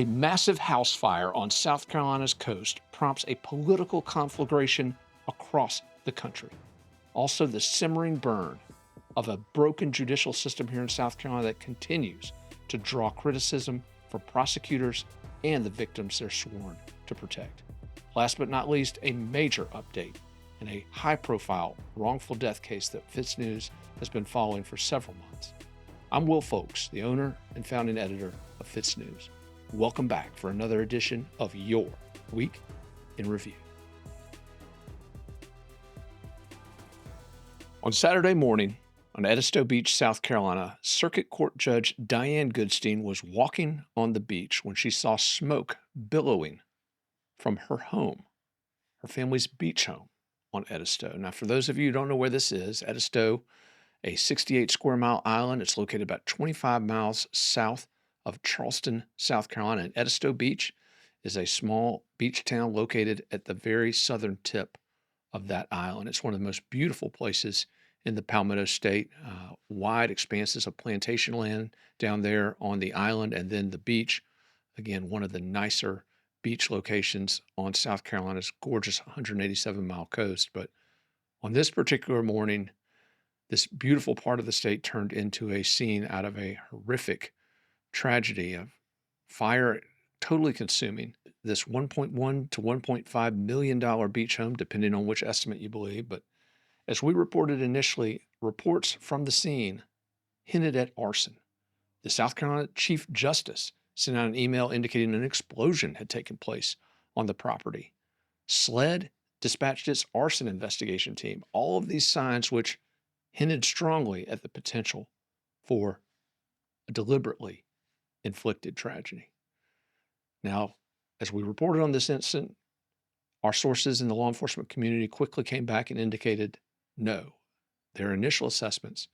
A massive house fire on South Carolina's coast prompts a political conflagration across the country. Also, the simmering burn of a broken judicial system here in South Carolina that continues to draw criticism from prosecutors and the victims they're sworn to protect. Last but not least, a major update in a high-profile wrongful death case that FITSNews has been following for several months. I'm Will Folks, the owner and founding editor of FITSNews. Welcome back for another edition of Your Week in Review. On Saturday morning on Edisto Beach, South Carolina, Circuit Court Judge Diane Goodstein was walking on the beach when she saw smoke billowing from her home, her family's beach home on Edisto. Now, for those of you who don't know where this is, Edisto, a 68 square mile island. It's located about 25 miles south of Charleston, South Carolina. And Edisto Beach is a small beach town located at the very southern tip of that island. It's one of the most beautiful places in the Palmetto State. Wide expanses of plantation land down there on the island, and then the beach. Again, one of the nicer beach locations on South Carolina's gorgeous 187-mile coast. But on this particular morning, this beautiful part of the state turned into a scene out of a horrific tragedy of fire totally consuming this $1.1 to $1.5 million beach home, depending on which estimate you believe. But as we reported initially, reports from the scene hinted at arson. The South Carolina Chief Justice sent out an email indicating an explosion had taken place on the property. SLED dispatched its arson investigation team. All of these signs which hinted strongly at the potential for a deliberately inflicted tragedy. Now, as we reported on this incident, our sources in the law enforcement community quickly came back and indicated no. Their initial assessments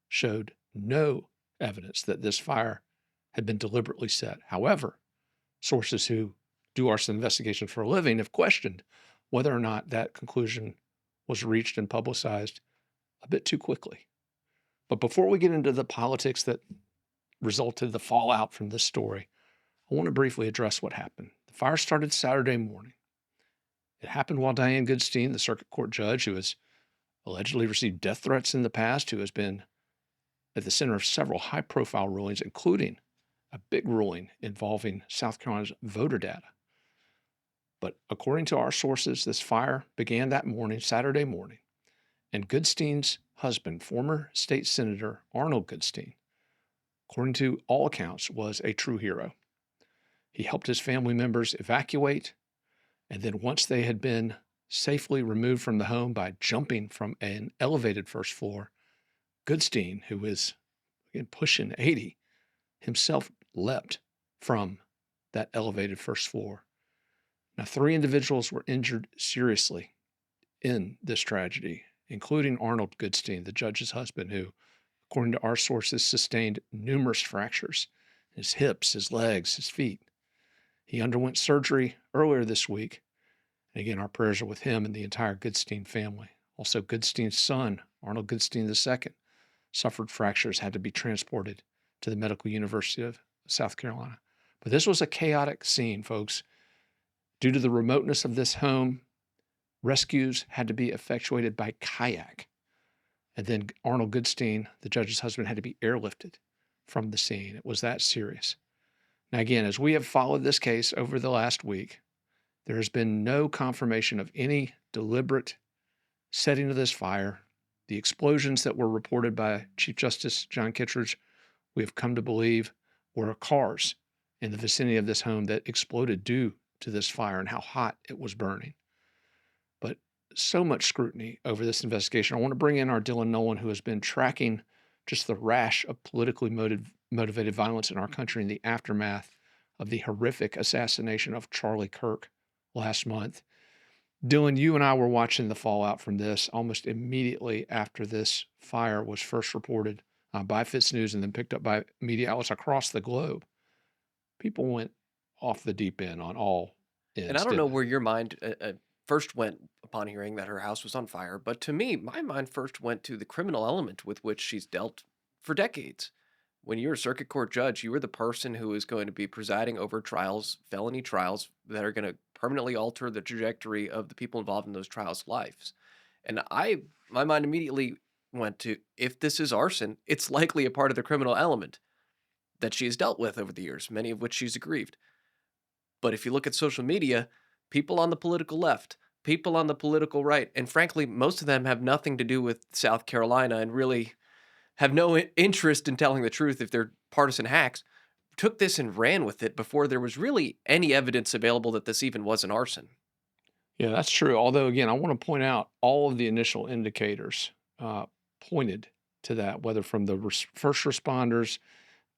showed no evidence that this fire had been deliberately set. However, sources who do arson investigations for a living have questioned whether or not that conclusion was reached and publicized a bit too quickly. But before we get into the politics that resulted the fallout from this story, I want to briefly address what happened. The fire started Saturday morning. It happened while Diane Goodstein, the circuit court judge who has allegedly received death threats in the past, who has been at the center of several high-profile rulings, including a big ruling involving South Carolina's voter data. But according to our sources, this fire began that morning, Saturday morning, and Goodstein's husband, former state senator Arnold Goodstein, according to all accounts, was a true hero. He helped his family members evacuate, and then once they had been safely removed from the home by jumping from an elevated first floor, Goodstein, who is again pushing 80, himself leapt from that elevated first floor. Now, 3 individuals were injured seriously in this tragedy, including Arnold Goodstein, the judge's husband, who, according to our sources, sustained numerous fractures in his hips, his legs, his feet. He underwent surgery earlier this week. And again, our prayers are with him and the entire Goodstein family. Also, Goodstein's son, Arnold Goodstein II, suffered fractures, had to be transported to the Medical University of South Carolina. But this was a chaotic scene, folks. Due to the remoteness of this home, rescues had to be effectuated by kayak. And then Arnold Goodstein, the judge's husband, had to be airlifted from the scene. It was that serious. Now, again, as we have followed this case over the last week, there has been no confirmation of any deliberate setting of this fire. The explosions that were reported by Chief Justice John Kittredge, we have come to believe, were cars in the vicinity of this home that exploded due to this fire and how hot it was burning. But so much scrutiny over this investigation. I want to bring in our Dylan Nolan, who has been tracking just the rash of politically motivated violence in our country in the aftermath of the horrific assassination of Charlie Kirk last month. Dylan, you and I were watching the fallout from this almost immediately after this fire was first reported by FITSNews and then picked up by media outlets across the globe. People went off the deep end on all ends. And I don't know where your mind first went upon hearing that her house was on fire, but to me, my mind first went to the criminal element with which she's dealt for decades. When you're a circuit court judge, you are the person who is going to be presiding over trials, felony trials that are going to permanently alter the trajectory of the people involved in those trials' lives. And my mind immediately went to, if this is arson, it's likely a part of the criminal element that she has dealt with over the years, many of which she's aggrieved. But if you look at social media, people on the political left, people on the political right, and frankly, most of them have nothing to do with South Carolina and really have no interest in telling the truth if they're partisan hacks, took this and ran with it before there was really any evidence available that this even was an arson. Yeah, that's true. Although, again, I want to point out all of the initial indicators uh, pointed to that, whether from the first responders,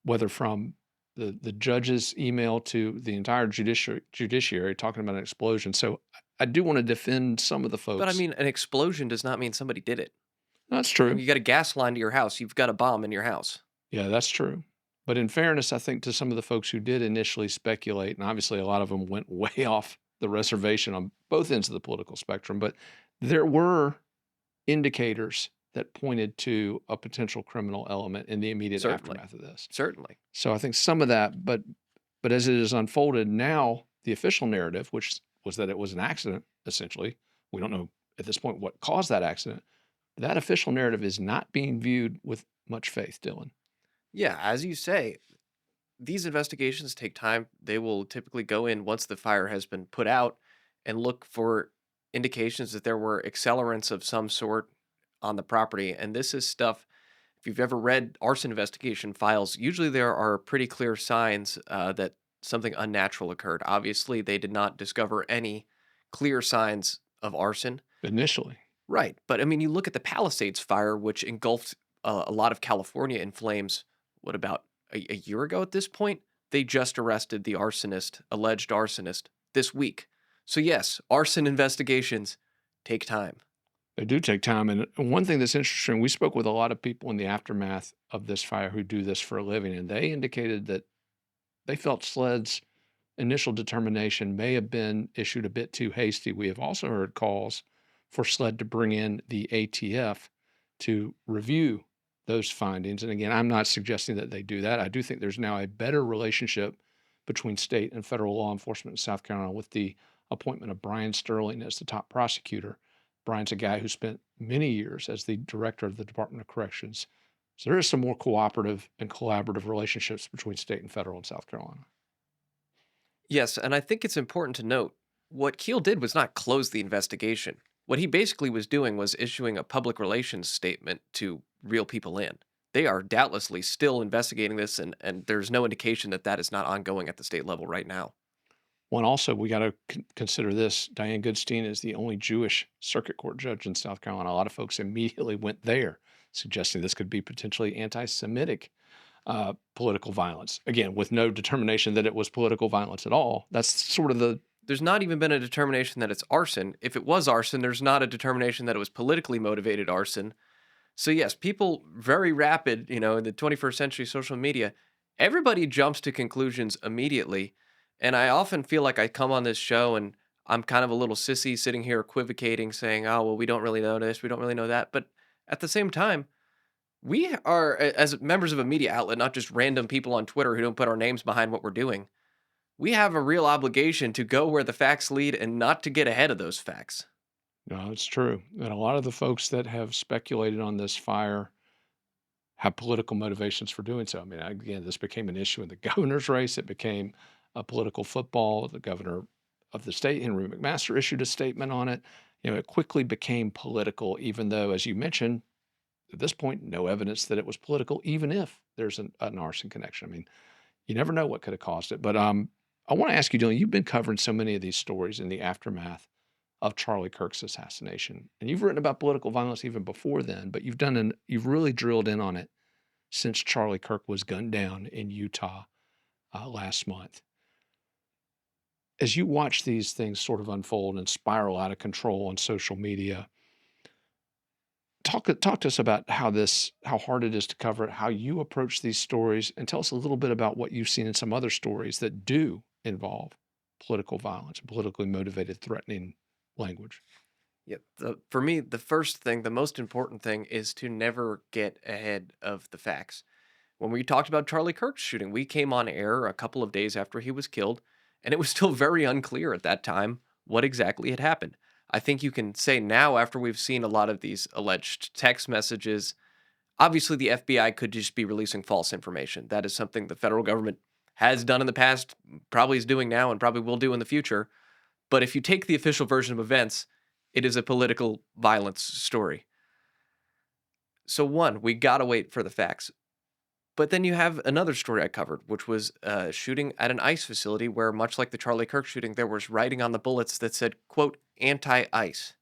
whether from the judge's email to the entire judiciary talking about an explosion. So I do want to defend some of the But I folks. mean, an explosion does not mean somebody did it. That's I mean, true. you got a gas line to your house, you've got a bomb in your house. Yeah, that's true. But in fairness, I think to some of the folks who did initially speculate, and obviously a lot of them went way off the reservation on both ends of the political spectrum, but there were indicators that pointed to a potential criminal element in the immediate Certainly. aftermath of this. Certainly. So I think some of that, but as it is unfolded now, the official narrative, which was that it was an accident, essentially, we don't know at this point what caused that accident. That official narrative is not being viewed with much faith, Dylan. Yeah, as you say, these investigations take time. They will typically go in once the fire has been put out and look for indications that there were accelerants of some sort on the property. And this is stuff, if you've ever read arson investigation files, usually there are pretty clear signs that something unnatural occurred. Obviously, they did not discover any clear signs of arson. Initially, Right. But I mean, you look at the Palisades fire, which engulfed a lot of California in flames, what, about a year ago at this point? They just arrested the arsonist, alleged arsonist, this week. So, yes, arson investigations take time. they do take time. And one thing that's interesting, we spoke with a lot of people in the aftermath of this fire who do this for a living, and they indicated that they felt SLED's initial determination may have been issued a bit too hasty. We have also heard calls for SLED to bring in the ATF to review those findings. And again, I'm not suggesting that they do that. I do think there's now a better relationship between state and federal law enforcement in South Carolina with the appointment of Brian Sterling as the top prosecutor. Brian's a guy who spent many years as the director of the Department of Corrections. So there is some more cooperative and collaborative relationships between state and federal in South Carolina. Yes, and I think it's important to note what Keel did was not close the investigation. What he basically was doing was issuing a public relations statement to reel people in. They are doubtlessly still investigating this, and there's no indication that that is not ongoing at the state level right now. One also, we got to consider this. Diane Goodstein is the only Jewish circuit court judge in South Carolina. A lot of folks immediately went there, suggesting this could be potentially anti Semitic political violence. Again, with no determination that it was political violence at all. That's sort of the There's not even been a determination that it's arson. If it was arson, there's not a determination that it was politically motivated arson. So yes, people very rapid, in the 21st century social media, everybody jumps to conclusions immediately. And I often feel like I come on this show and I'm kind of a little sissy sitting here equivocating, saying, "Oh, well, we don't really know this, we don't really know that." But at the same time, we are, as members of a media outlet, not just random people on Twitter who don't put our names behind what we're doing. We have a real obligation to go where the facts lead and not to get ahead of those facts. no, it's true. And a lot of the folks that have speculated on this fire have political motivations for doing so. I mean, again, this became an issue in the governor's race. It became a political football. The governor of the state, Henry McMaster, issued a statement on it. It quickly became political, even though, as you mentioned, at this point, no evidence that it was political, even if there's an arson connection. I mean, you never know what could have caused it. But I want to ask you, Dylan, you've been covering so many of these stories in the aftermath of Charlie Kirk's assassination, and you've written about political violence even before then. But you've really drilled in on it since Charlie Kirk was gunned down in Utah last month. As you watch these things sort of unfold and spiral out of control on social media, talk to us about how hard it is to cover it, how you approach these stories, and tell us a little bit about what you've seen in some other stories that do involve political violence, politically motivated, threatening language. Yep. For me, the first thing, the most important thing is to never get ahead of the facts. When we talked about Charlie Kirk's shooting, we came on air a couple of days after he was killed, and it was still very unclear at that time what exactly had happened. I think you can say now, after we've seen a lot of these alleged text messages, obviously the FBI could just be releasing false information. That is something the federal government has done in the past, probably is doing now, and probably will do in the future. But if you take the official version of events, it is a political violence story. So, one, we gotta wait for the facts. But then you have another story I covered, which was a shooting at an ICE facility where, much like the Charlie Kirk shooting, there was writing on the bullets that said, quote, anti-ICE.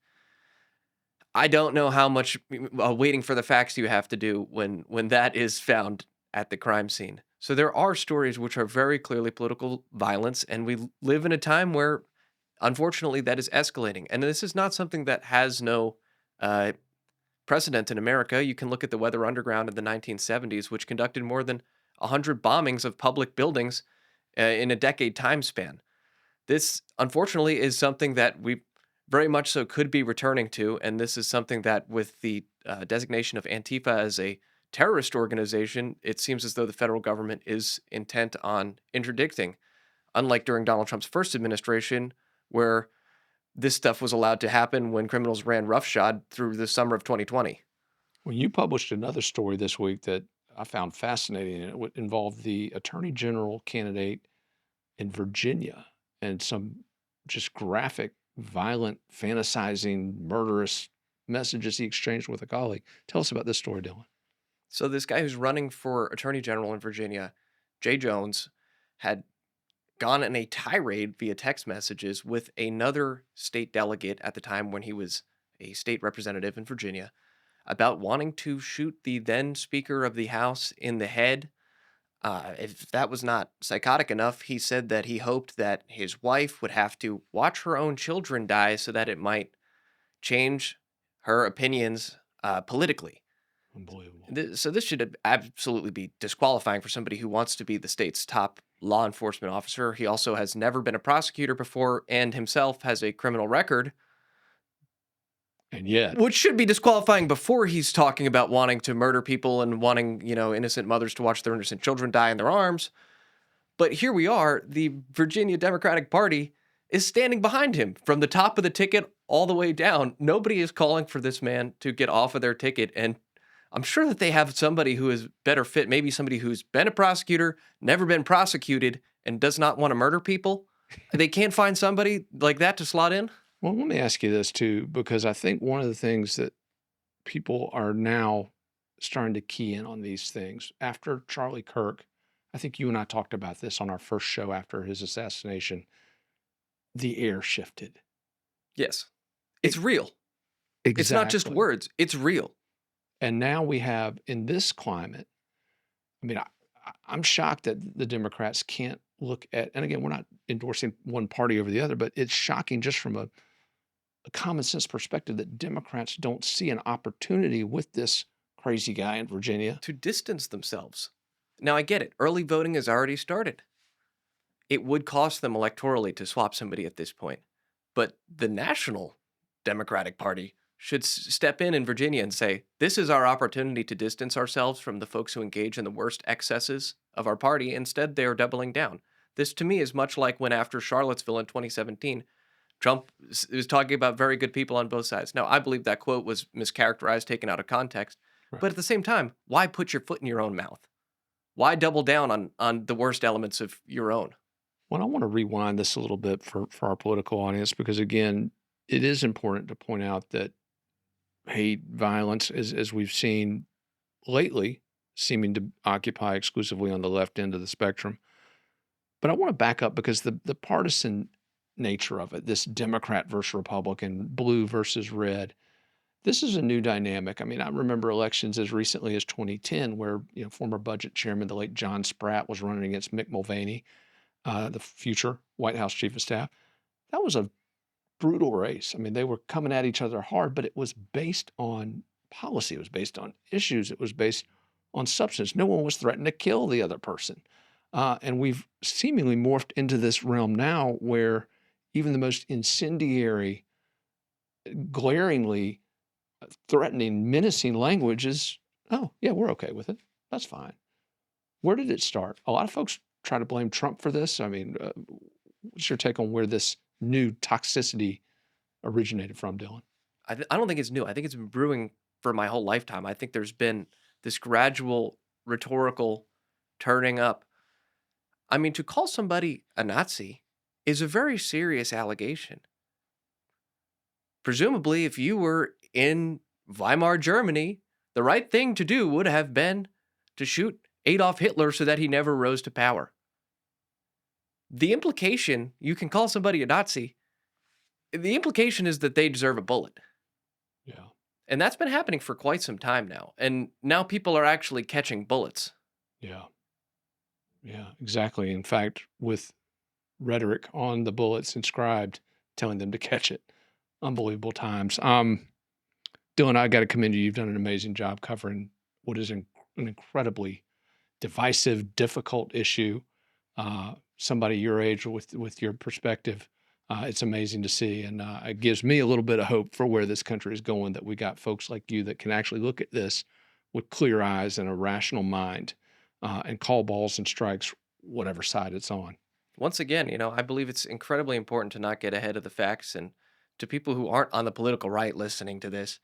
I don't know how much waiting for the facts you have to do when that is found at the crime scene. So there are stories which are very clearly political violence, and we live in a time where, unfortunately, that is escalating. And this is not something that has no uh, precedent in America. You can look at the Weather Underground in the 1970s, which conducted more than 100 bombings of public buildings in a decade time span. This, unfortunately, is something that we very much so could be returning to. And this is something that, with the designation of Antifa as a terrorist organization, it seems as though the federal government is intent on interdicting, unlike during Donald Trump's first administration, where this stuff was allowed to happen when criminals ran roughshod through the summer of 2020. Well, you published another story this week that I found fascinating, and it involved the attorney general candidate in Virginia and some just graphic, violent, fantasizing, murderous messages he exchanged with a colleague. Tell us about this story, Dylan. So this guy who's running for attorney general in Virginia, Jay Jones, had gone in a tirade via text messages with another state delegate at the time when he was a state representative in Virginia about wanting to shoot the then Speaker of the House in the head. If that was not psychotic enough, he said that he hoped that his wife would have to watch her own children die so that it might change her opinions politically. Unbelievable. So this should absolutely be disqualifying for somebody who wants to be the state's top law enforcement officer. He also has never been a prosecutor before and himself has a criminal record, And yet, which should be disqualifying before he's talking about wanting to murder people and wanting, innocent mothers to watch their innocent children die in their arms. But here we are, the Virginia Democratic Party is standing behind him from the top of the ticket all the way down. Nobody is calling for this man to get off of their ticket. And I'm sure that they have somebody who is better fit, maybe somebody who's been a prosecutor, never been prosecuted, and does not want to murder people. They can't find somebody like that to slot in. well, let me ask you this too, because I think one of the things that people are now starting to key in on these things after Charlie Kirk, I think you and I talked about this on our first show after his assassination. The air shifted. Yes. It- It's real. It's not just Exactly. words, it's real. And now we have, in this climate, I mean, I'm shocked that the Democrats can't look at, and again, we're not endorsing one party over the other, but it's shocking just from a common sense perspective that Democrats don't see an opportunity with this crazy guy in Virginia. To distance themselves. Now, I get it. Early voting has already started. It would cost them electorally to swap somebody at this point. But the National Democratic Party should step in Virginia and say, this is our opportunity to distance ourselves from the folks who engage in the worst excesses of our party. Instead, they are doubling down. This, to me, is much like when, after Charlottesville in 2017, Trump was talking about very good people on both sides. Now, I believe that quote was mischaracterized, taken out of context. Right. But at the same time, why put your foot in your own mouth? Why double down on the worst elements of your own? Well, I want to rewind this a little bit for our political audience because, again, it is important to point out that hate violence, as we've seen lately, seeming to occupy exclusively on the left end of the spectrum. But I want to back up because the partisan nature of it, this Democrat versus Republican, blue versus red, this is a new dynamic. I mean, I remember elections as recently as 2010, where former budget chairman, the late John Spratt, was running against Mick Mulvaney, the future White House chief of staff. That was a brutal race. I mean, they were coming at each other hard, but it was based on policy. It was based on issues. It was based on substance. No one was threatening to kill the other person. And we've seemingly morphed into this realm now where even the most incendiary, glaringly threatening, menacing language is, oh, yeah, we're okay with it. That's fine. Where did it start? A lot of folks try to blame Trump for this. I mean, what's your take on where this new toxicity originated from, Dylan? I don't think it's new. I think it's been brewing for my whole lifetime. I think there's been this gradual rhetorical turning up. I mean, to call somebody a Nazi is a very serious allegation. Presumably, if you were in Weimar Germany, the right thing to do would have been to shoot Adolf Hitler so that he never rose to power. The implication, you can call somebody a Nazi, the implication is that they deserve a bullet. Yeah. And that's been happening for quite some time now. And now people are actually catching bullets. Yeah. Yeah, exactly. In fact, with rhetoric on the bullets inscribed, telling them to catch it. Unbelievable times. Dylan, I got to commend you. You've done an amazing job covering what is an incredibly divisive, difficult issue. Somebody your age with your perspective, it's amazing to see, and it gives me a little bit of hope for where this country is going. That we got folks like you that can actually look at this with clear eyes and a rational mind, and call balls and strikes, whatever side it's on. Once again, I believe it's incredibly important to not get ahead of the facts. And to people who aren't on the political right listening to this,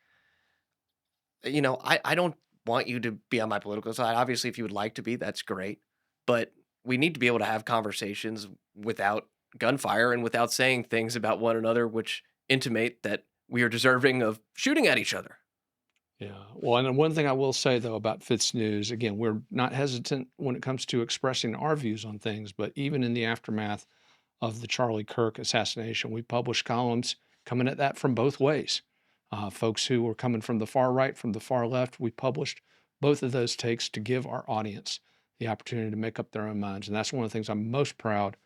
I don't want you to be on my political side. Obviously, if you would like to be, that's great. But we need to be able to have conversations without gunfire and without saying things about one another which intimate that we are deserving of shooting at each other. Yeah. Well, and then one thing I will say though about FITSNews, again, we're not hesitant when it comes to expressing our views on things, but even in the aftermath of the Charlie Kirk assassination, we published columns coming at that from both ways. Folks who were coming from the far right, from the far left, we published both of those takes to give our audience the opportunity to make up their own minds. And that's one of the things I'm most proud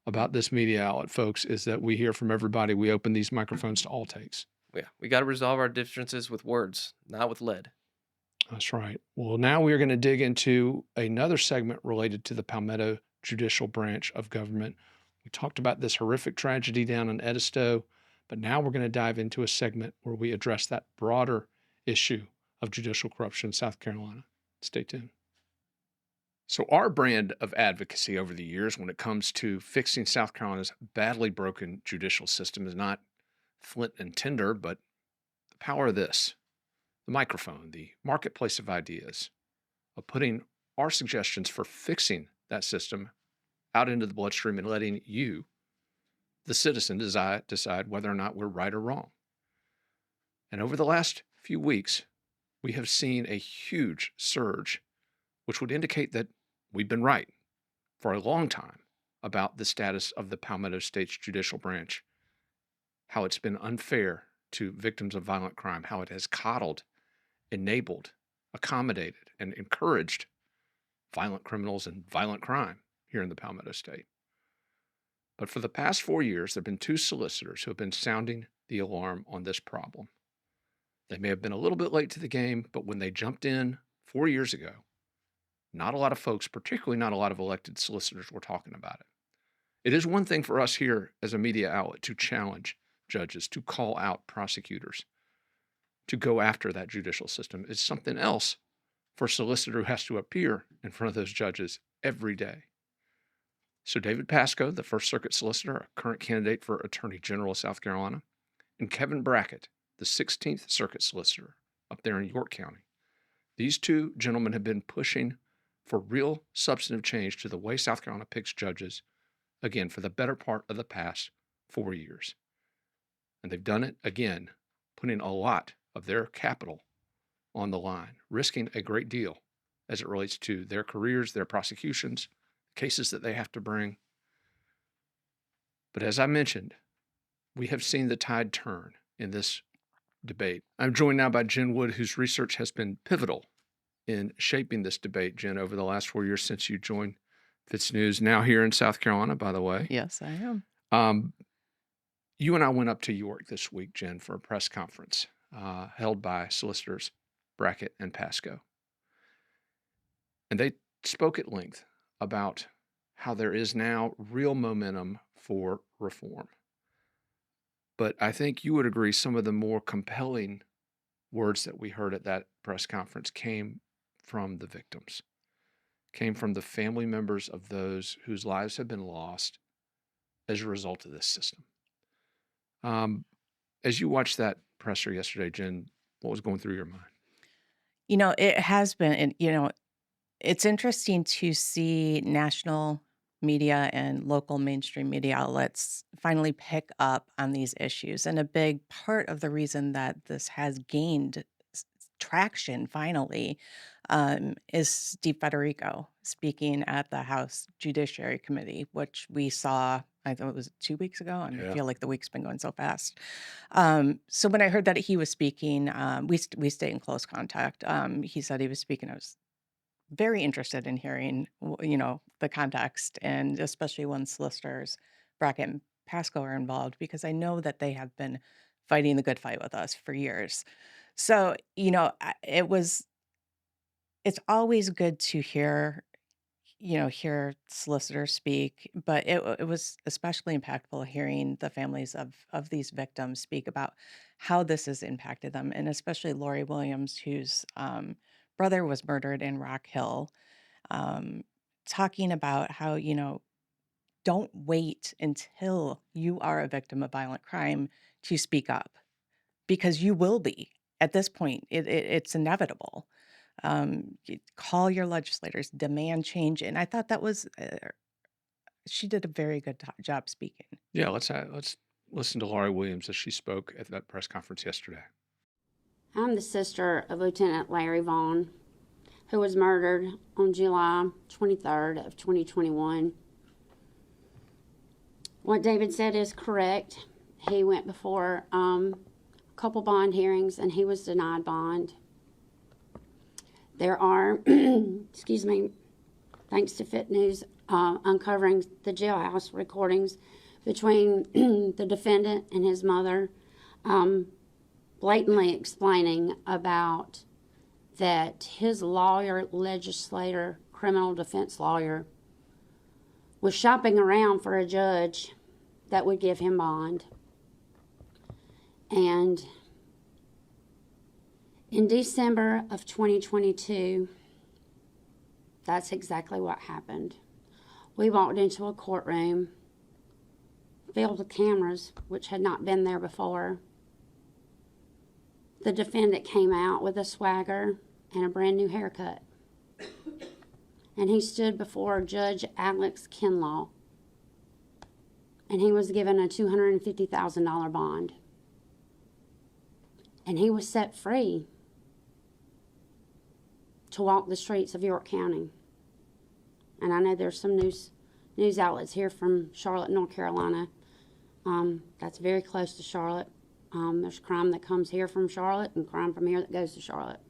about this media outlet, folks, is that we hear from everybody. We open these microphones to all takes. Yeah, we got to resolve our differences with words, not with lead. That's right. Well, now we are going to dig into another segment related to the Palmetto Judicial Branch of Government. We talked about this horrific tragedy down in Edisto, but now we're going to dive into a segment where we address that broader issue of judicial corruption in South Carolina. Stay tuned. So, our brand of advocacy over the years when it comes to fixing South Carolina's badly broken judicial system is not flint and tinder, but the power of this, the microphone, the marketplace of ideas, of putting our suggestions for fixing that system out into the bloodstream and letting you, the citizen, decide whether or not we're right or wrong. And over the last few weeks, we have seen a huge surge, which would indicate that we've been right for a long time about the status of the Palmetto State's judicial branch, how it's been unfair to victims of violent crime, how it has coddled, enabled, accommodated, and encouraged violent criminals and violent crime here in the Palmetto State. But for the past 4 years, there have been two solicitors who have been sounding the alarm on this problem. They may have been a little bit late to the game, but when they jumped in 4 years ago, not a lot of folks, particularly not a lot of elected solicitors, were talking about it. It is one thing for us here as a media outlet to challenge judges, to call out prosecutors, to go after that judicial system. It's something else for a solicitor who has to appear in front of those judges every day. So David Pasco, the First Circuit solicitor, a current candidate for Attorney General of South Carolina, and Kevin Brackett, the 16th Circuit solicitor up there in York County. These two gentlemen have been pushing for real substantive change to the way South Carolina picks judges, again, for the better part of the past 4 years. And they've done it, again, putting a lot of their capital on the line, risking a great deal as it relates to their careers, their prosecutions, cases that they have to bring. But as I mentioned, we have seen the tide turn in this debate. I'm joined now by Jen Wood, whose research has been pivotal in shaping this debate, Jen, over the last 4 years since you joined FITSNews, now here in South Carolina, by the way. Yes, I am. You and I went up to York this week, Jen, for a press conference held by solicitors Brackett and Pasco. And they spoke at length about how there is now real momentum for reform. But I think you would agree some of the more compelling words that we heard at that press conference came from the victims. came from the family members of those whose lives have been lost as a result of this system. Um, as you watched that presser yesterday, Jen, what was going through your mind? It has been, and, it's interesting to see national media and local mainstream media outlets finally pick up on these issues. And a big part of the reason that this has gained traction finally is Steve Federico speaking at the House Judiciary Committee, which we saw. I thought it was 2 weeks ago. I Yeah. feel like the week's been going so fast. So when I heard that he was speaking, we stay in close contact. He said he was speaking. I was very interested in hearing, the context, and especially when solicitors Brackett and Pasco are involved, because I know that they have been fighting the good fight with us for years. So, it's always good to hear solicitors speak, but it was especially impactful hearing the families of these victims speak about how this has impacted them, and especially Lori Williams, whose brother was murdered in Rock Hill, um, talking about how, don't wait until you are a victim of violent crime to speak up, because you will be. At this point, it's inevitable. Call your legislators, demand change, and I thought that was she did a very good job speaking. Yeah, let's listen to Laurie Williams as she spoke at that press conference yesterday. I'm the sister of Lieutenant Larry Vaughn, who was murdered on July 23rd of 2021. What David said is correct. He went before a couple bond hearings and he was denied bond. There are, excuse me, thanks to FITSNews, uncovering the jailhouse recordings between the defendant and his mother, blatantly explaining about that his lawyer, legislator, criminal defense lawyer, was shopping around for a judge that would give him bond. And in December of 2022, that's exactly what happened. We walked into a courtroom filled with cameras, which had not been there before. The defendant came out with a swagger and a brand new haircut. And he stood before Judge Alex Kinlaw. And he was given a $250,000 bond. And he was set free to walk the streets of York County. And I know there's some news outlets here from Charlotte, North Carolina. That's very close to Charlotte. There's crime that comes here from Charlotte and crime from here that goes to Charlotte.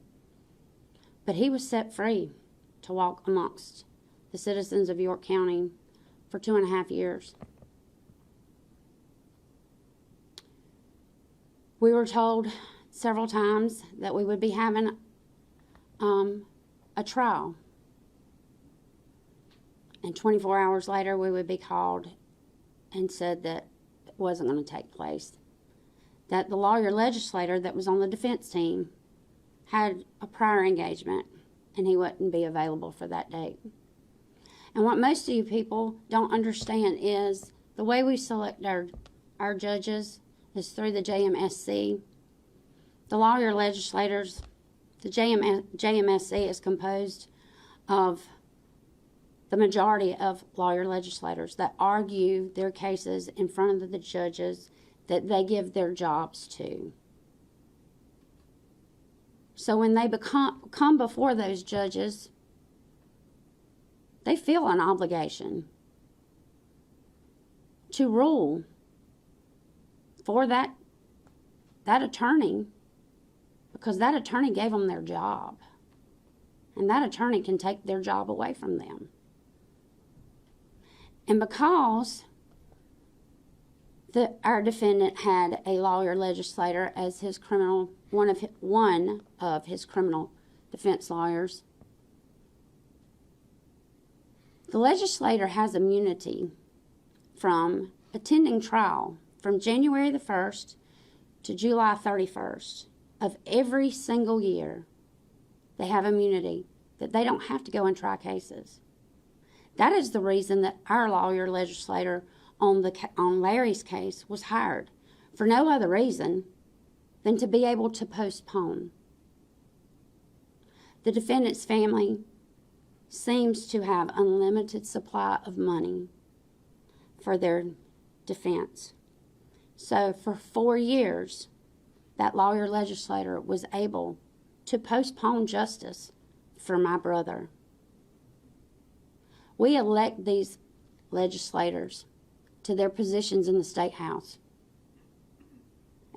But he was set free to walk amongst the citizens of York County for 2.5 years. We were told several times that we would be having a trial. And 24 hours later, we would be called and said that it wasn't going to take place. That the lawyer legislator that was on the defense team had a prior engagement and he wouldn't be available for that date. And what most of you people don't understand is the way we select our judges is through the JMSC. The lawyer legislators, the JMSC is composed of the majority of lawyer legislators that argue their cases in front of the judges that they give their jobs to. So when they come before those judges, they feel an obligation to rule for that attorney, because that attorney gave them their job, and that attorney can take their job away from them. And because our defendant had a lawyer legislator as his one of his criminal defense lawyers, the legislator has immunity from attending trial from January the 1st to July 31st of every single year. They have immunity that they don't have to go and try cases. That is the reason that our lawyer legislator on Larry's case was hired, for no other reason than to be able to postpone. The defendant's family seems to have unlimited supply of money for their defense. So for 4 years, that lawyer legislator was able to postpone justice for my brother. We elect these legislators to their positions in the State House,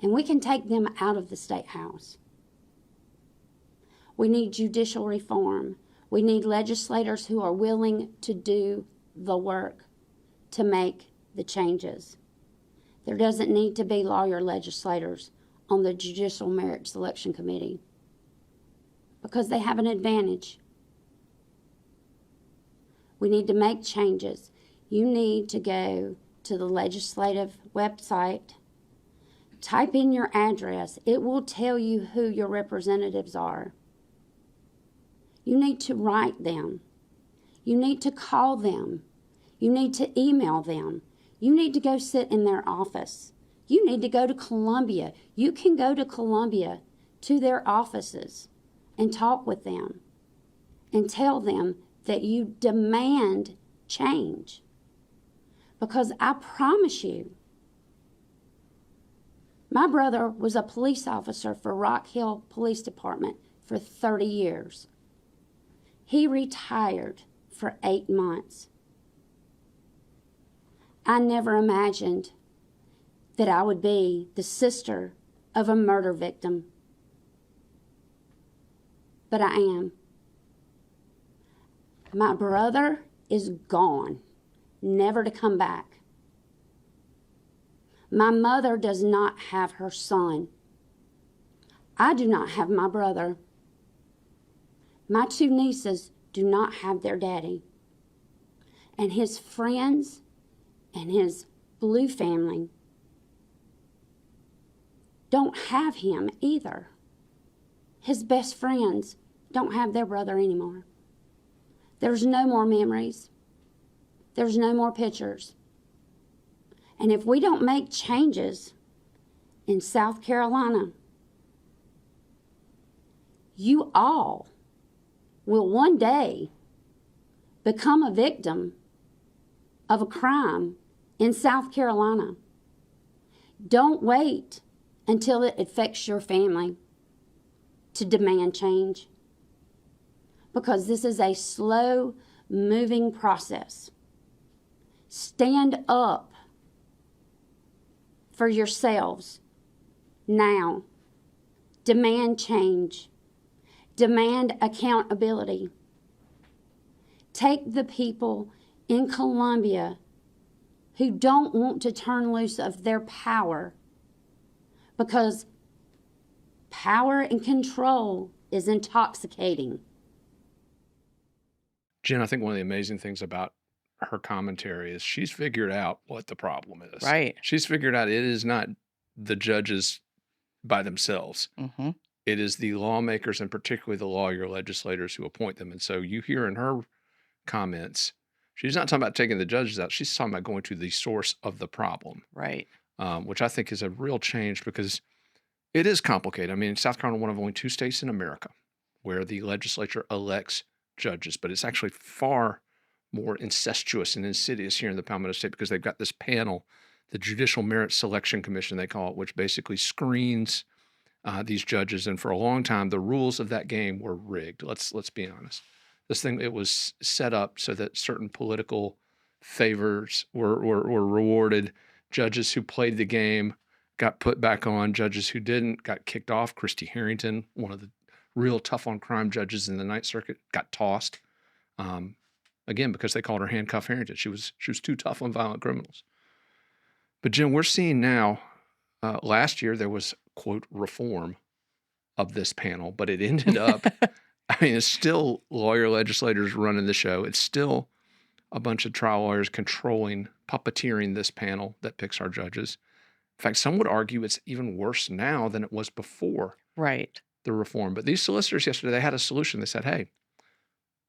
and we can take them out of the State House. We need judicial reform. We need legislators who are willing to do the work to make the changes. There doesn't need to be lawyer legislators on the Judicial Merit Selection Committee because they have an advantage. We need to make changes. You need to go to the legislative website, type in your address. It will tell you who your representatives are. You need to write them. You need to call them. You need to email them. You need to go sit in their office. You need to go to Columbia. You can go to Columbia to their offices and talk with them and tell them that you demand change. Because I promise you, my brother was a police officer for Rock Hill Police Department for 30 years. He retired for 8 months. I never imagined that I would be the sister of a murder victim. But I am. My brother is gone, never to come back. My mother does not have her son. I do not have my brother. My 2 nieces do not have their daddy. And his friends and his blue family don't have him either. His best friends don't have their brother anymore. There's no more memories. There's no more pictures. And if we don't make changes in South Carolina, you all will one day become a victim of a crime in South Carolina. Don't wait until it affects your family to demand change, because this is a slow-moving process. Stand up for yourselves now. Demand change. Demand accountability. Take the people in Columbia who don't want to turn loose of their power, because power and control is intoxicating. Jen, I think one of the amazing things about her commentary is she's figured out what the problem is. Right. She's figured out it is not the judges by themselves. Mm-hmm. It is the lawmakers, and particularly the lawyer legislators, who appoint them. And so you hear in her comments, she's not talking about taking the judges out. She's talking about going to the source of the problem, Right. Which I think is a real change, because it is complicated. I mean, South Carolina, one of only 2 states in America where the legislature elects judges, but it's actually far more incestuous and insidious here in the Palmetto State, because they've got this panel, the Judicial Merit Selection Commission, they call it, which basically screens these judges. And for a long time, the rules of that game were rigged. Let's be honest. This thing, it was set up so that certain political favors were rewarded. Judges who played the game got put back on. Judges who didn't got kicked off. Christy Harrington, one of the real tough on crime judges in the Ninth Circuit, got tossed. Again, because they called her Handcuff Harrington. She was too tough on violent criminals. But Jim, we're seeing now, last year there was, quote, reform of this panel, but it ended up, I mean, it's still lawyer legislators running the show. It's still a bunch of trial lawyers controlling, puppeteering this panel that picks our judges. In fact, some would argue it's even worse now than it was before Right. the reform. But these solicitors yesterday, they had a solution. They said, hey,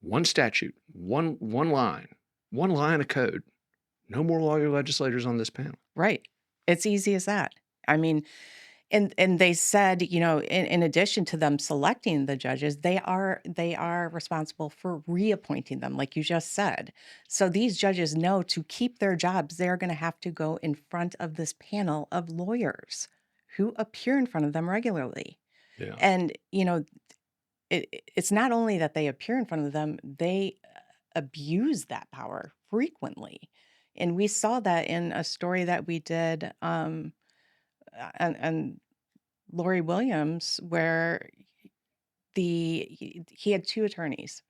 one statute, one line of code. No more lawyer legislators on this panel. Right. It's easy as that. I mean, and they said, in addition to them selecting the judges, they are responsible for reappointing them, like you just said. So these judges know to keep their jobs, they're going to have to go in front of this panel of lawyers who appear in front of them regularly. Yeah. And it's not only that they appear in front of them, they abuse that power frequently. And we saw that in a story that we did and Lori Williams, where he had two attorneys,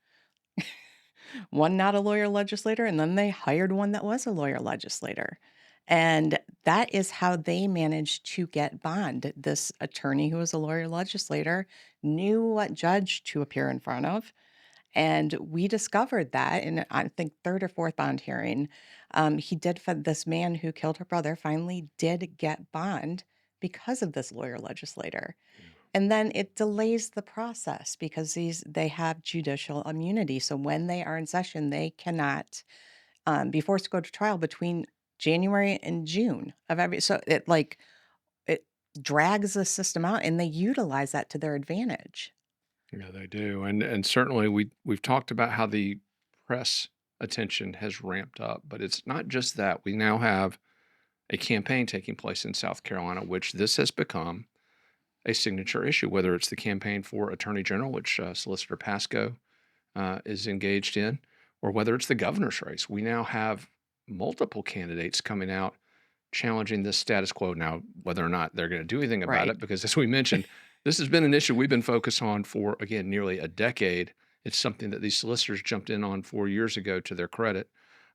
one not a lawyer legislator, and then they hired one that was a lawyer legislator. And that is how they managed to get bond. This attorney who was a lawyer legislator knew what judge to appear in front of. And we discovered that in, I think, third or fourth bond hearing. He did, for this man who killed her brother, finally did get bond because of this lawyer legislator. And then it delays the process because they have judicial immunity. So when they are in session, they cannot be forced to go to trial between January and June of every. So it drags the system out, and they utilize that to their advantage. Yeah, they do. And certainly we've talked about how the press attention has ramped up, but it's not just that. We now have a campaign taking place in South Carolina, which this has become a signature issue, whether it's the campaign for Attorney General, which Solicitor Pasco is engaged in, or whether it's the governor's race. We now have multiple candidates coming out challenging this status quo. Now, whether or not they're going to do anything about Right. it, because as we mentioned, this has been an issue we've been focused on for, again, nearly a decade. It's something that these solicitors jumped in on 4 years ago, to their credit.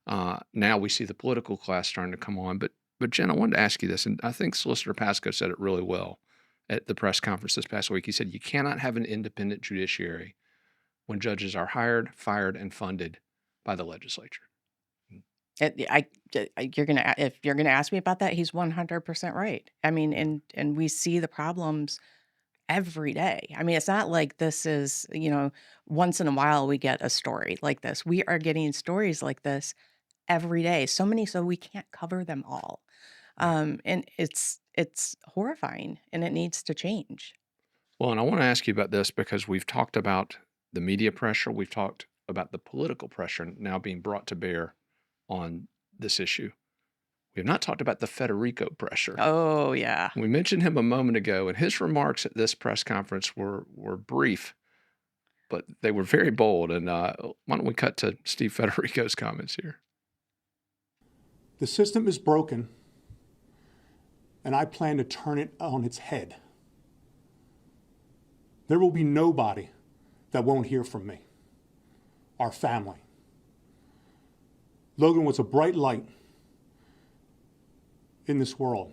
Now we see the political class starting to come on. But Jen, I wanted to ask you this, and I think Solicitor Pasco said it really well at the press conference this past week. He said, you cannot have an independent judiciary when judges are hired, fired, and funded by the legislature. If you're gonna ask me about that, he's 100% right. I mean, and we see the problems every day. I mean, it's not like this is, once in a while we get a story like this. We are getting stories like this every day. So many, so we can't cover them all. And it's horrifying, and it needs to change. Well, and I want to ask you about this because we've talked about the media pressure. We've talked about the political pressure now being brought to bear on this issue. We have not talked about the Federico pressure. Oh yeah. We mentioned him a moment ago, and his remarks at this press conference were brief, but they were very bold. And why don't we cut to Steve Federico's comments here? The system is broken, and I plan to turn it on its head. There will be nobody that won't hear from me. Our family. Logan was a bright light in this world,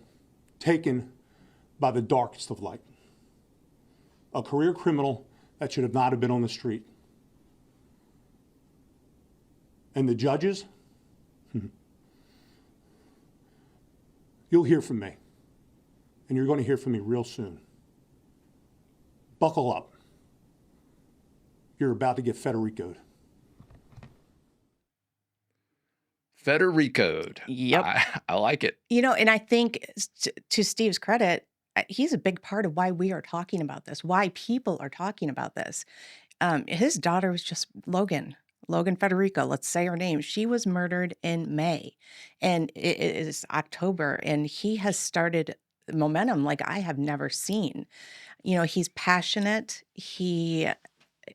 taken by the darkest of light. A career criminal that should have not have been on the street. And the judges, you'll hear from me. And you're going to hear from me real soon. Buckle up. You're about to get Federico'd. Federico'd. Yep. I like it. And I think to Steve's credit, he's a big part of why we are talking about this, why people are talking about this. His daughter was just Logan Federico, let's say her name. She was murdered in May, and it is October, and he has started momentum like I have never seen. He's passionate. He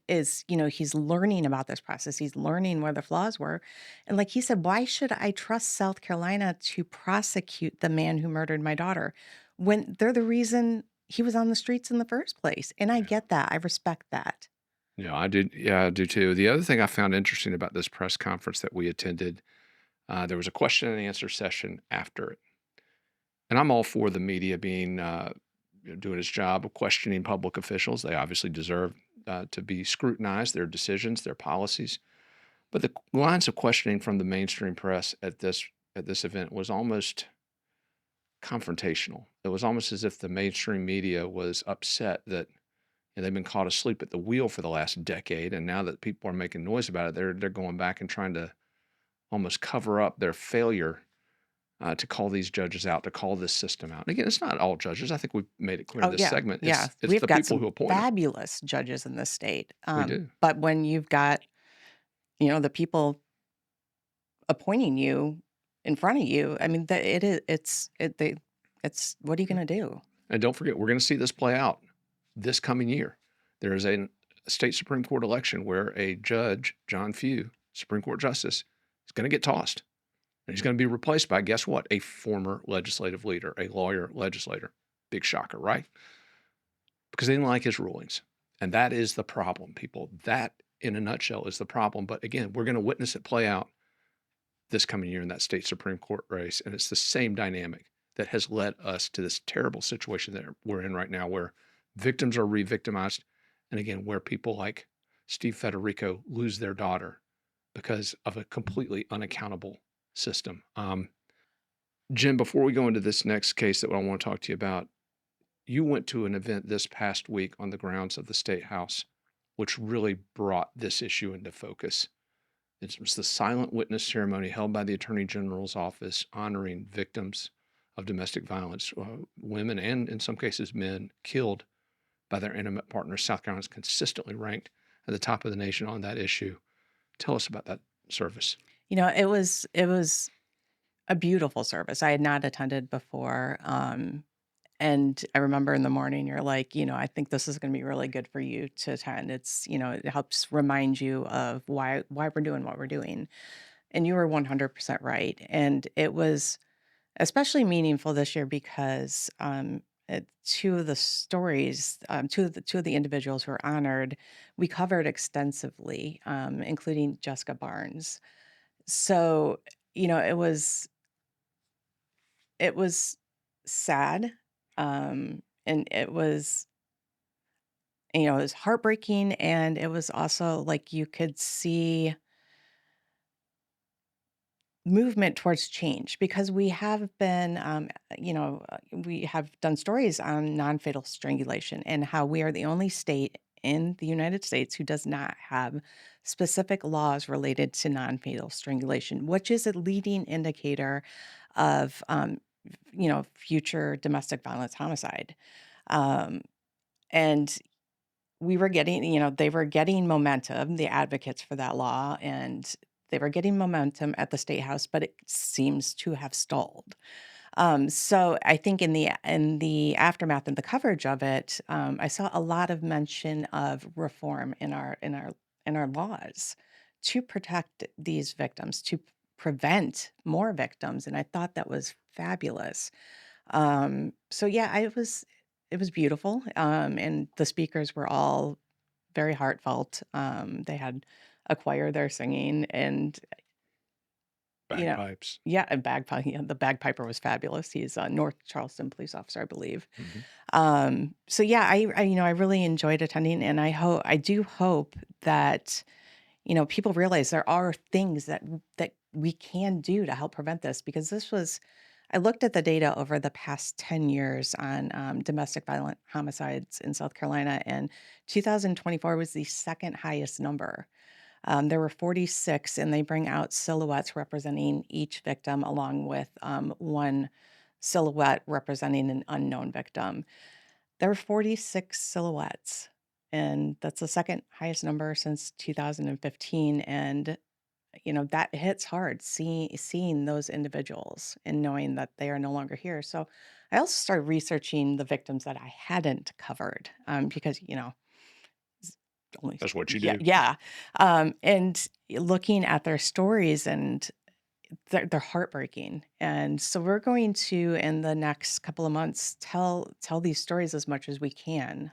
is, he's learning about this process. He's learning where the flaws were. And like he said, why should I trust South Carolina to prosecute the man who murdered my daughter when they're the reason he was on the streets in the first place? And I get that. I respect that. Yeah, I did. Yeah, I do too. The other thing I found interesting about this press conference that we attended, there was a question and answer session after it. And I'm all for the media being doing its job of questioning public officials. They obviously deserve to be scrutinized, their decisions, their policies. But the lines of questioning from the mainstream press at this event was almost confrontational. It was almost as if the mainstream media was upset that And they've been caught asleep at the wheel for the last decade, and now that people are making noise about it, they're going back and trying to almost cover up their failure to call these judges out, to call this system out. And again, it's not all judges. I think we've made it clear in Oh, this yeah, segment. yeah. It's We've the got people who some appoint them. fabulous judges in this state. We do. But when you've got, the people appointing you in front of you, I mean, that it is, it's, what are you going to do? And don't forget, we're going to see this play out this coming year. There is a state Supreme Court election where a judge, John Few, Supreme Court justice, is going to get tossed. And he's going to be replaced by, guess what? A former legislative leader, a lawyer legislator. Big shocker, right? Because they didn't like his rulings. And that is the problem, people. That, in a nutshell, is the problem. But again, we're going to witness it play out this coming year in that state Supreme Court race. And it's the same dynamic that has led us to this terrible situation that we're in right now, where victims are re-victimized. And again, where people like Steve Federico lose their daughter because of a completely unaccountable system. Jim, before we go into this next case that I want to talk to you about, you went to an event this past week on the grounds of the State House, which really brought this issue into focus. It was the silent witness ceremony held by the Attorney General's office honoring victims of domestic violence, women and in some cases men killed by their intimate partners. South Carolina is consistently ranked at the top of the nation on that issue. Tell us about that service. It was a beautiful service. I had not attended before. And I remember in the morning, you're like, I think this is going to be really good for you to attend. It's, it helps remind you of why we're doing what we're doing. And you were 100% right. And it was especially meaningful this year because two of the stories, two of the individuals who were honored, we covered extensively, including Jessica Barnes. So, it was sad, and it was heartbreaking, and it was also like you could see movement towards change because we have done stories on non-fatal strangulation and how we are the only state in the United States who does not have specific laws related to non-fatal strangulation, which is a leading indicator of future domestic violence homicide. Um, and they were getting momentum, the advocates for that law, and they were getting momentum at the state house, but it seems to have stalled. So I think in the aftermath and the coverage of it, I saw a lot of mention of reform in our laws to protect these victims, to prevent more victims, and I thought that was fabulous. So yeah, it was beautiful, and the speakers were all very heartfelt. They had a choir there singing, and you know, Bagpipes. yeah, and bagpipe. Yeah, the bagpiper was fabulous. He's a North Charleston police officer, I believe. Mhm. So yeah, I really enjoyed attending, and I do hope that people realize there are things that we can do to help prevent this because I looked at the data over the past 10 years on domestic violent homicides in South Carolina, and 2024 was the second highest number. There were 46, and they bring out silhouettes representing each victim, along with one silhouette representing an unknown victim. There were 46 silhouettes, and that's the second highest number since 2015. And that hits hard, seeing those individuals and knowing that they are no longer here. So I also started researching the victims that I hadn't covered, because it's only That's what you yeah, do. yeah. And looking at their stories, and they're heartbreaking. And so we're going to, in the next couple of months, tell these stories as much as we can,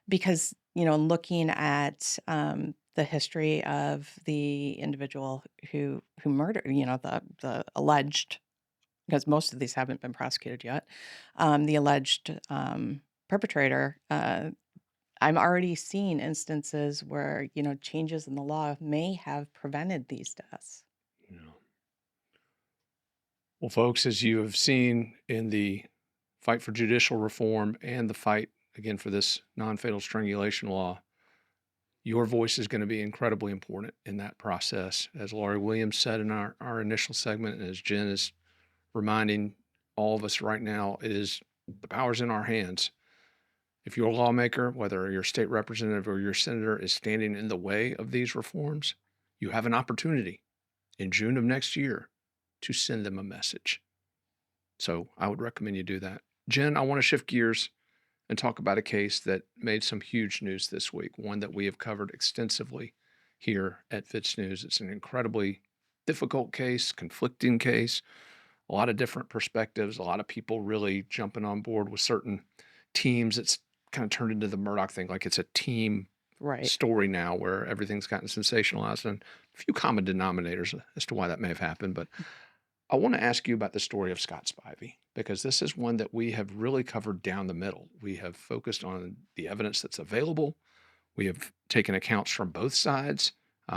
because looking at the history of the individual who murdered, the alleged, because most of these haven't been prosecuted yet, the alleged perpetrator. I'm already seeing instances where changes in the law may have prevented these deaths. Yeah. Well, folks, as you have seen in the fight for judicial reform and the fight again, for this non-fatal strangulation law, your voice is going to be incredibly important in that process. As Laurie Williams said in our initial segment, and as Jen is reminding all of us right now, the power's in our hands. If your lawmaker, whether your state representative or your senator, is standing in the way of these reforms, you have an opportunity in June of next year to send them a message. So I would recommend you do that. Jen, I want to shift gears and talk about a case that made some huge news this week, one that we have covered extensively here at FITSNews. It's an incredibly difficult case, conflicting case, a lot of different perspectives, a lot of people really jumping on board with certain teams. It's kind of turned into the Murdoch thing, like it's a team Right. story now where everything's gotten sensationalized, and a few common denominators as to why that may have happened. But I want to ask you about the story of Scott Spivey, because this is one that we have really covered down the middle. We have focused on the evidence that's available. We have taken accounts from both sides,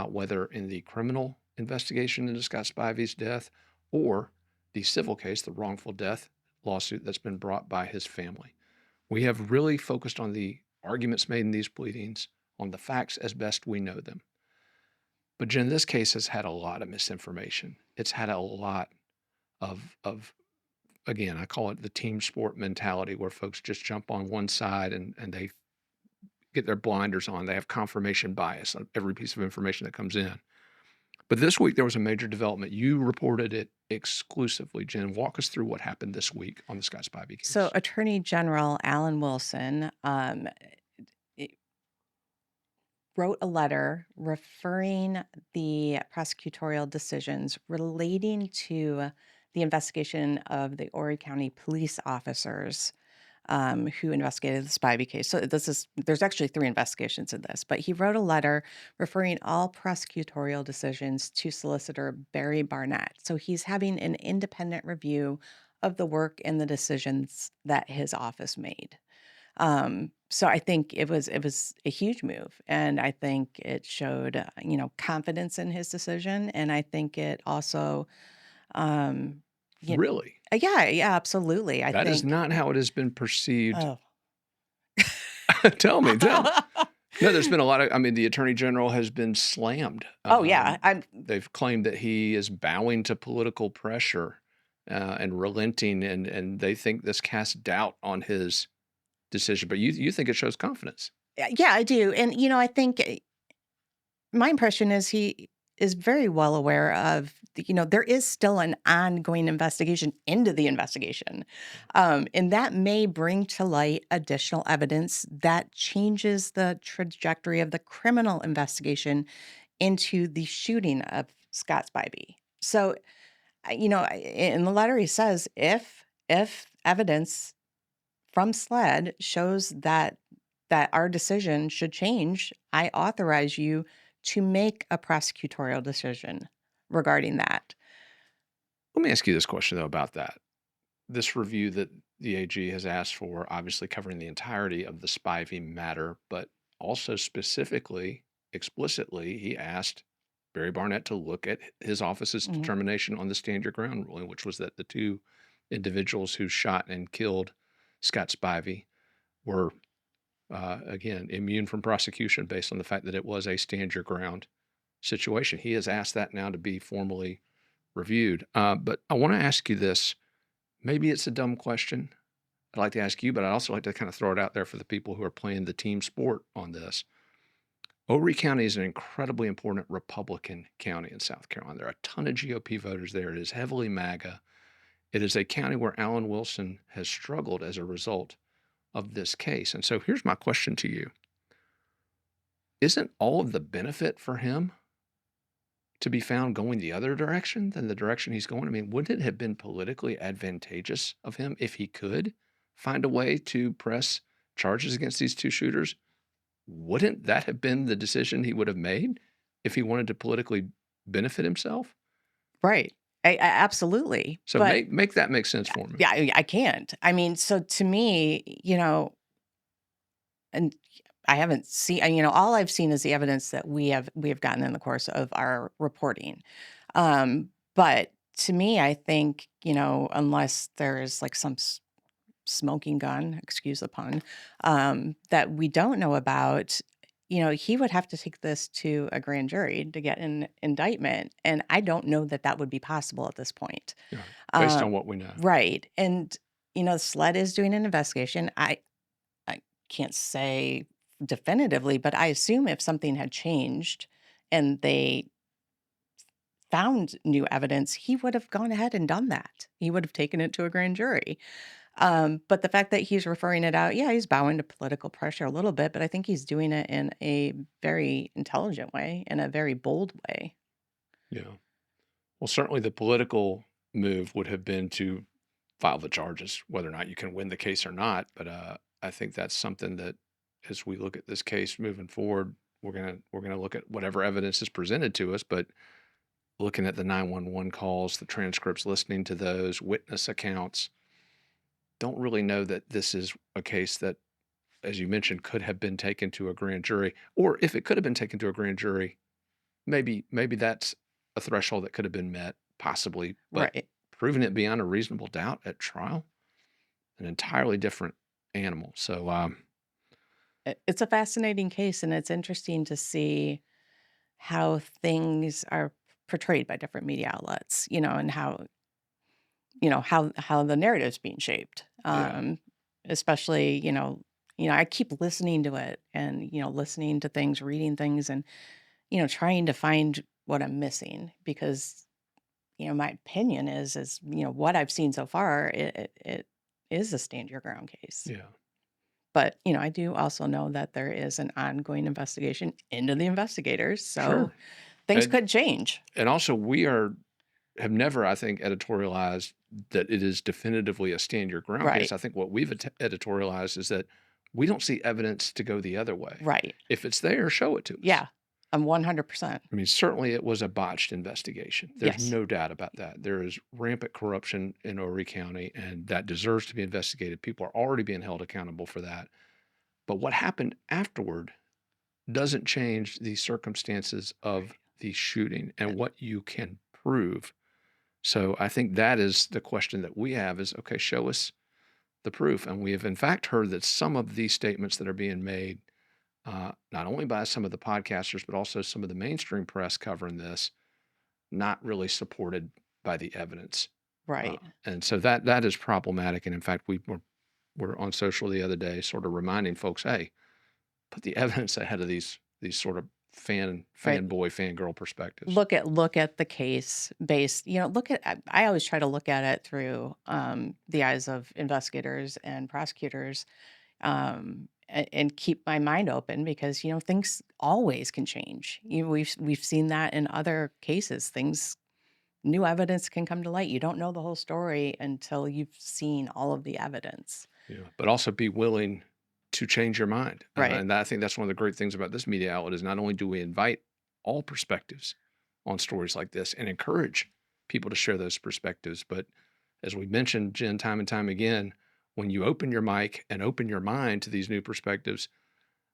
whether in the criminal investigation into Scott Spivey's death or the civil case, the wrongful death lawsuit that's been brought by his family. We have really focused on the arguments made in these pleadings, on the facts as best we know them. But Jen, this case has had a lot of misinformation. It's had a lot of again, I call it the team sport mentality, where folks just jump on one side and they get their blinders on. They have confirmation bias on every piece of information that comes in. But this week there was a major development. You reported it exclusively. Jen, walk us through what happened this week on the Scott Spivey So, case. Attorney General Alan Wilson it wrote a letter referring the prosecutorial decisions relating to the investigation of the Horry County police officers who investigated the Spivey case. So there's actually 3 investigations in this, but he wrote a letter referring all prosecutorial decisions to Solicitor Barry Barnett. So he's having an independent review of the work and the decisions that his office made. So I think it was a huge move, and I think it showed confidence in his decision, and I think it also um, you Really? yeah, yeah, absolutely. I That is think. not how it has been perceived. Oh. Tell me, tell me. No, there's been a lot of, I mean, the attorney general has been slammed. Oh, yeah, They've claimed that he is bowing to political pressure and relenting, and they think this casts doubt on his decision. But you think it shows confidence. yeah, I do, and, I think my impression is he is very well aware of there is still an ongoing investigation into the investigation, and that may bring to light additional evidence that changes the trajectory of the criminal investigation into the shooting of Scott Spivey. So, in the letter he says if evidence from SLED shows that our decision should change, I authorize you to make a prosecutorial decision regarding that. Let me ask you this question, though, about that. This review that the AG has asked for, obviously covering the entirety of the Spivey matter, but also specifically, explicitly, he asked Barry Barnett to look at his office's Mhm. determination on the stand your ground ruling, which was that the 2 individuals who shot and killed Scott Spivey were, again, immune from prosecution based on the fact that it was a stand your ground situation. He has asked that now to be formally reviewed. But I want to ask you this. Maybe it's a dumb question. I'd like to ask you, but I'd also like to kind of throw it out there for the people who are playing the team sport on this. Horry County is an incredibly important Republican county in South Carolina. There are a ton of GOP voters there. It is heavily MAGA. It is a county where Alan Wilson has struggled as a result of this case. And so here's my question to you. Isn't all of the benefit for him to be found going the other direction than the direction he's going? I mean, wouldn't it have been politically advantageous of him if he could find a way to press charges against these 2 shooters? Wouldn't that have been the decision he would have made if he wanted to politically benefit himself? Right. Absolutely. So But make that make sense for me. yeah, I can't. I mean, so to me, and I haven't seen, all I've seen is the evidence that we have gotten in the course of our reporting. But to me, I think, unless there's like some smoking gun, excuse the pun, that we don't know about, he would have to take this to a grand jury to get an indictment. And I don't know that that would be possible at this point. Yeah, based Uh, on what we know. right. And, SLED is doing an investigation. I can't say definitively, but I assume if something had changed and they found new evidence, he would have gone ahead and done that. He would have taken it to a grand jury. But the fact that he's referring it out, yeah, he's bowing to political pressure a little bit, but I think he's doing it in a very intelligent way, in a very bold way. Yeah. Well, certainly the political move would have been to file the charges, whether or not you can win the case or not. But I think that's something that, as we look at this case moving forward, we're gonna look at whatever evidence is presented to us. But looking at the 911 calls, the transcripts, listening to those witness accounts, don't really know that this is a case that, as you mentioned, could have been taken to a grand jury. Or if it could have been taken to a grand jury, maybe that's a threshold that could have been met, possibly. But Right. proving it beyond a reasonable doubt at trial, an entirely different animal. So It's a fascinating case, and it's interesting to see how things are portrayed by different media outlets, and how the narrative's being shaped. yeah, Especially, I keep listening to it and, listening to things, reading things, and, trying to find what I'm missing because, my opinion is, what I've seen so far, it is a stand your ground case. yeah, But, I do also know that there is an ongoing investigation into the investigators. So sure. things And could change. and also have never, I think, editorialized that it is definitively a stand your ground case. Right. I think what we've editorialized is that we don't see evidence to go the other way. Right. If it's there, show it to us. Yeah. I'm 100%. I mean, certainly it was a botched investigation. There's Yes. no doubt about that. There is rampant corruption in Horry County, and that deserves to be investigated. People are already being held accountable for that. But what happened afterward doesn't change the circumstances of the shooting and what you can prove. So I think that is the question that we have is, okay, show us the proof. And we have in fact heard that some of these statements that are being made, not only by some of the podcasters, but also some of the mainstream press covering this, not really supported by the evidence. Uh, Right. and so that is problematic. And in fact, were on social the other day, sort of reminding folks, hey, put the evidence ahead of these sort of Right. fanboy, fangirl perspectives. Look at the case based, look at I always try to look at it through the eyes of investigators and prosecutors, and keep my mind open because things always can change. We've seen that in other cases. Things New evidence can come to light. You don't know the whole story until you've seen all of the evidence. Yeah, but also be willing to change your mind. Right. And I think that's one of the great things about this media outlet is not only do we invite all perspectives on stories like this and encourage people to share those perspectives, but as we mentioned, Jen, time and time again, when you open your mic and open your mind to these new perspectives,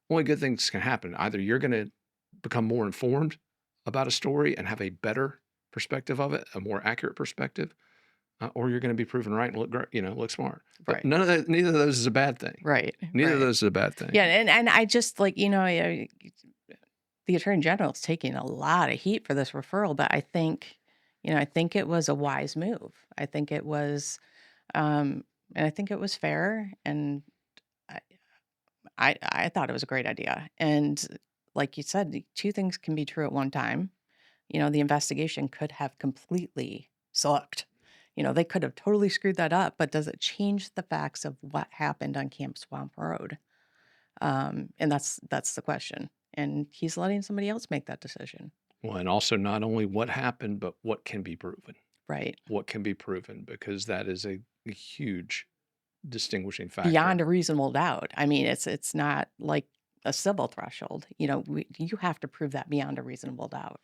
only good things can happen. Either you're going to become more informed about a story and have a better perspective of it, a more accurate perspective, or you're going to be proven right and look great, look smart. But Right. neither of those is a bad thing. Right. Neither of Right. those is a bad thing. Yeah, and I just like, the attorney general is taking a lot of heat for this referral, but I think it was a wise move. I think it was and I think it was fair, and I I thought it was a great idea. And like you said, the two things can be true at one time. The investigation could have completely sucked. They could have totally screwed that up, but does it change the facts of what happened on Camp Swamp Road? And that's the question. And he's letting somebody else make that decision. Well, and also not only what happened, but what can be proven. Right. What can be proven, because that is a huge distinguishing Beyond factor. a reasonable doubt. I mean, it's not like a civil threshold. You have to prove that beyond a reasonable doubt.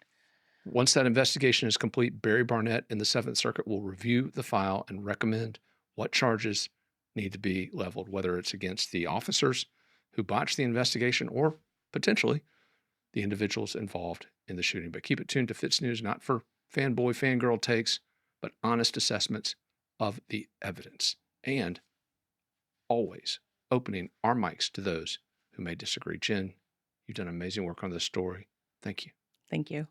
Once that investigation is complete, Barry Barnett in the Seventh Circuit will review the file and recommend what charges need to be leveled, whether it's against the officers who botched the investigation or potentially the individuals involved in the shooting. But keep it tuned to FITSNews, not for fanboy, fangirl takes, but honest assessments of the evidence and always opening our mics to those who may disagree. Jen, you've done amazing work on this story. Thank you. Thank you.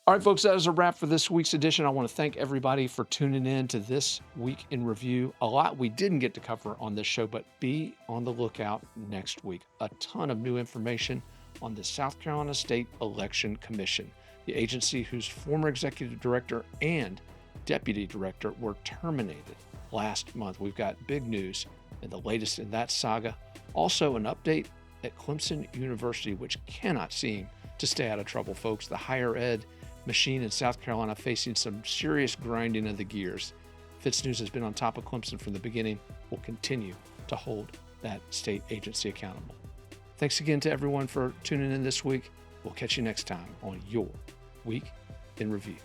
All right, folks, that is a wrap for this week's edition. I want to thank everybody for tuning in to This Week in Review. A lot we didn't get to cover on this show, but be on the lookout next week. A ton of new information on the South Carolina State Election Commission, the agency whose former executive director and deputy director were terminated last month. We've got big news and the latest in that saga. Also, an update at Clemson University, which cannot seem to stay out of trouble, folks. The higher ed machine in South Carolina facing some serious grinding of the gears. FITSNews has been on top of Clemson from the beginning. We'll continue to hold that state agency accountable. Thanks again to everyone for tuning in this week. We'll catch you next time on your Week in Review.